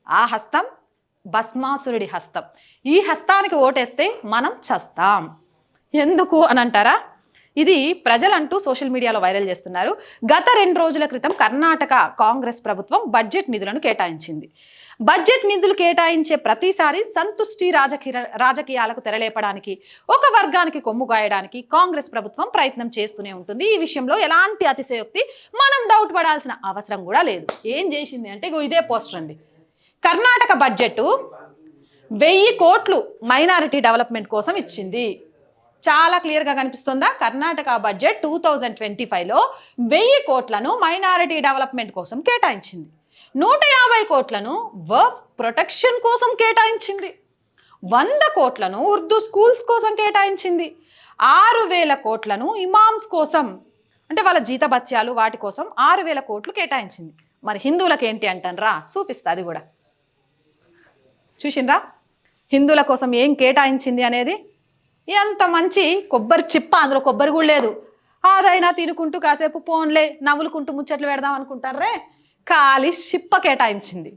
ఆ హస్తం భస్మాసురుడి హస్తం. ఈ హస్తానికి ఓటేస్తే మనం చస్తాం. ఎందుకు అని అంటారా? ఇది ప్రజలంటూ సోషల్ మీడియాలో వైరల్ చేస్తున్నారు. గత 2 రోజుల క్రితం కర్ణాటక కాంగ్రెస్ ప్రభుత్వం బడ్జెట్ నిధులను కేటాయించింది. బడ్జెట్ నిధులు కేటాయించే ప్రతిసారి సంతుష్టి రాజకీయాలకు తెరలేపడానికి, ఒక వర్గానికి కొమ్ము గాయడానికి కాంగ్రెస్ ప్రభుత్వం ప్రయత్నం చేస్తూనే ఉంటుంది. ఈ విషయంలో ఎలాంటి అతిశయోక్తి, మనం డౌట్ పడాల్సిన అవసరం కూడా లేదు. ఏం చేసింది అంటే ఇదే పోస్టర్ అండి. కర్ణాటక బడ్జెట్ 1000 కోట్లు మైనారిటీ డెవలప్మెంట్ కోసం ఇచ్చింది. చాలా క్లియర్గా కనిపిస్తుందా? కర్ణాటక బడ్జెట్ 2025లో 1000 కోట్లను మైనారిటీ డెవలప్మెంట్ కోసం కేటాయించింది. 150 కోట్లను వర్క్ ప్రొటెక్షన్ కోసం కేటాయించింది. 100 కోట్లను ఉర్దూ స్కూల్స్ కోసం కేటాయించింది. 6000 కోట్లను ఇమామ్స్ కోసం, అంటే వాళ్ళ జీతభత్యాలు వాటి కోసం 6000 కోట్లు కేటాయించింది. మరి హిందువులకు ఏంటి అంటారా? చూపిస్తా. అది కూడా చూసిండ్రా? హిందువుల కోసం ఏం కేటాయించింది అనేది. ఎంత మంచి కొబ్బరి చిప్ప, అందులో కొబ్బరి కూడా లేదు. అదైనా తినుకుంటూ కాసేపు ఫోన్లే నవ్వులుకుంటూ ముచ్చట్లు పెడదాం అనుకుంటారే, ఖాళీ చిప్ప కేటాయించింది.